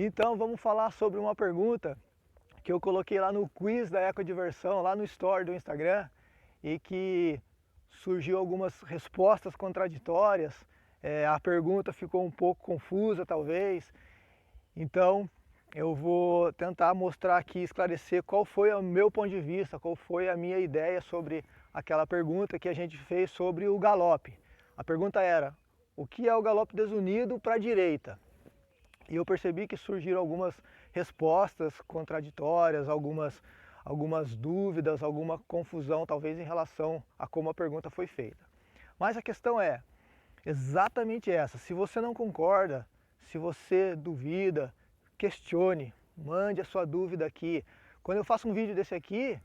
Então vamos falar sobre uma pergunta que eu coloquei lá no quiz da Ecodiversão, lá no story do Instagram, e que surgiu algumas respostas contraditórias. A pergunta ficou um pouco confusa, talvez. Então eu vou tentar mostrar aqui, esclarecer qual foi o meu ponto de vista, qual foi a minha ideia sobre aquela pergunta que a gente fez sobre o galope. A pergunta era: o que é o galope desunido para a direita? E eu percebi que surgiram algumas respostas contraditórias, algumas dúvidas, alguma confusão, talvez em relação a como a pergunta foi feita. Mas a questão é exatamente essa. Se você não concorda, se você duvida, questione, mande a sua dúvida aqui. Quando eu faço um vídeo desse aqui,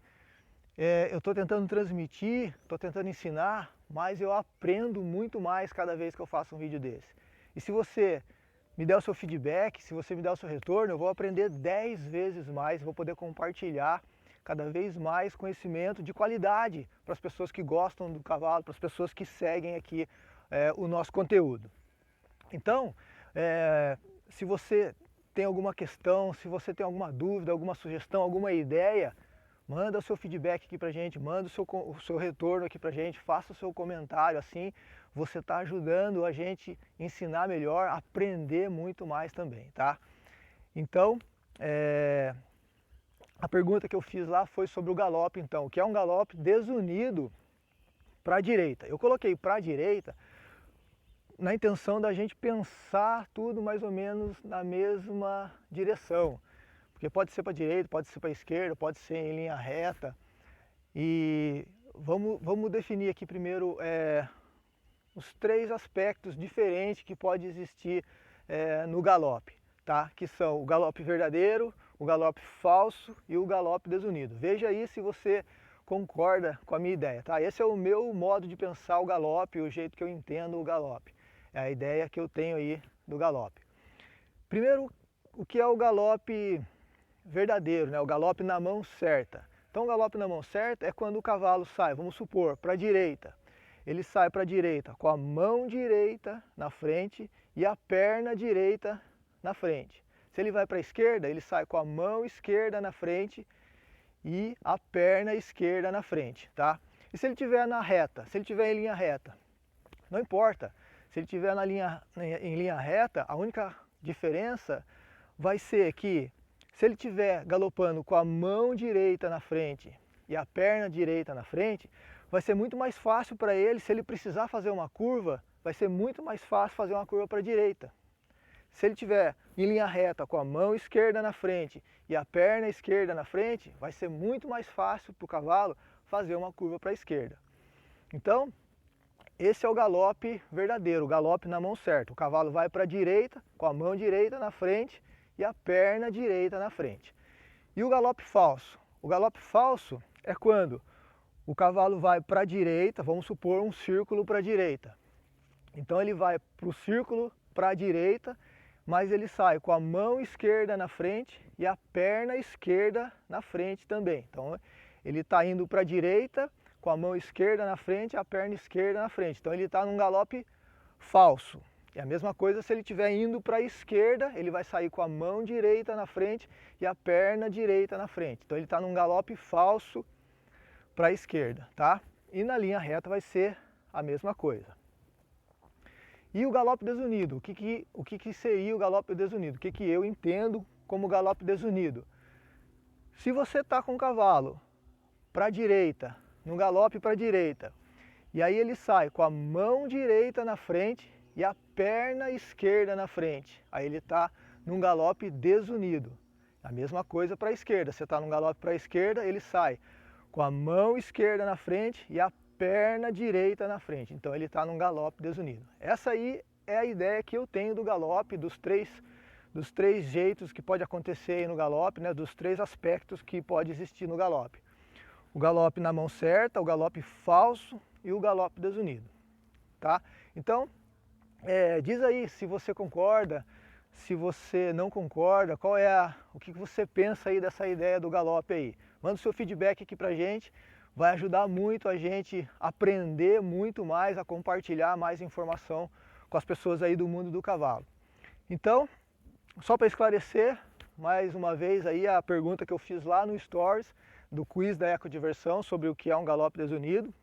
eu estou tentando transmitir, estou tentando ensinar, mas eu aprendo muito mais cada vez que eu faço um vídeo desse. E se você me der o seu feedback, se você me der o seu retorno, eu vou aprender 10 vezes mais, vou poder compartilhar cada vez mais conhecimento de qualidade para as pessoas que gostam do cavalo, para as pessoas que seguem aqui o nosso conteúdo. Então, se você tem alguma questão, se você tem alguma dúvida, alguma sugestão, alguma ideia, manda o seu feedback aqui pra gente, manda o seu retorno aqui pra gente, faça o seu comentário, assim você está ajudando a gente ensinar melhor, aprender muito mais também, tá? Então, a pergunta que eu fiz lá foi sobre o galope, então, que é um galope desunido para a direita. Eu coloquei para a direita na intenção da gente pensar tudo mais ou menos na mesma direção. Porque pode ser para a direita, pode ser para a esquerda, pode ser em linha reta. E vamos definir aqui primeiro os três aspectos diferentes que pode existir no galope, tá? Que são o galope verdadeiro, o galope falso e o galope desunido. Veja aí se você concorda com a minha ideia, tá? Esse é o meu modo de pensar o galope, o jeito que eu entendo o galope. É a ideia que eu tenho aí do galope. Primeiro, o que é o galope verdadeiro, né? O galope na mão certa. Então o galope na mão certa é quando o cavalo sai, vamos supor, para a direita. Ele sai para a direita com a mão direita na frente e a perna direita na frente. Se ele vai para a esquerda, ele sai com a mão esquerda na frente e a perna esquerda na frente, tá? E se ele estiver na reta, se ele estiver em linha reta, não importa. Se ele estiver em linha reta, a única diferença vai ser que se ele estiver galopando com a mão direita na frente e a perna direita na frente, vai ser muito mais fácil para ele, se ele precisar fazer uma curva, vai ser muito mais fácil fazer uma curva para a direita. Se ele estiver em linha reta com a mão esquerda na frente e a perna esquerda na frente, vai ser muito mais fácil para o cavalo fazer uma curva para a esquerda. Então, esse é o galope verdadeiro, o galope na mão certa. O cavalo vai para a direita, com a mão direita na frente e a perna direita na frente. E o galope falso? O galope falso é quando o cavalo vai para a direita, vamos supor um círculo para a direita. Então ele vai para o círculo para a direita, mas ele sai com a mão esquerda na frente e a perna esquerda na frente também. Então ele está indo para a direita com a mão esquerda na frente e a perna esquerda na frente. Então ele está num galope falso. E a mesma coisa se ele estiver indo para a esquerda, ele vai sair com a mão direita na frente e a perna direita na frente. Então ele está num galope falso para a esquerda, tá? E na linha reta vai ser a mesma coisa. E o galope desunido? O que seria o galope desunido? O que eu entendo como galope desunido? Se você está com o cavalo para a direita, no galope para a direita, e aí ele sai com a mão direita na frente e a perna esquerda na frente, aí ele está num galope desunido. A mesma coisa para a esquerda, você está num galope para a esquerda, ele sai com a mão esquerda na frente e a perna direita na frente. Então ele está num galope desunido. Essa aí é a ideia que eu tenho do galope, dos três jeitos que pode acontecer aí no galope, né? Dos três aspectos que pode existir no galope. O galope na mão certa, o galope falso e o galope desunido. Tá? Então, diz aí se você concorda, se você não concorda, o que você pensa aí dessa ideia do galope aí. Manda o seu feedback aqui pra gente, vai ajudar muito a gente a aprender muito mais, a compartilhar mais informação com as pessoas aí do mundo do cavalo. Então, Só para esclarecer, mais uma vez aí a pergunta que eu fiz lá no Stories, do quiz da Ecodiversão, sobre o que é um galope desunido.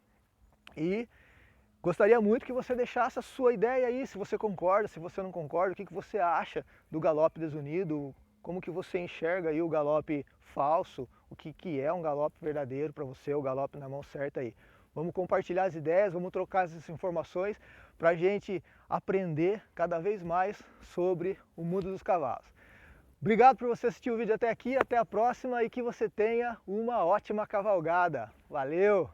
E gostaria muito que você deixasse a sua ideia aí, se você concorda, se você não concorda, o que você acha do galope desunido, como que você enxerga aí o galope falso, o que é um galope verdadeiro para você, o galope na mão certa aí. Vamos compartilhar as ideias, vamos trocar essas informações para a gente aprender cada vez mais sobre o mundo dos cavalos. Obrigado por você assistir o vídeo até aqui, até a próxima e que você tenha uma ótima cavalgada. Valeu!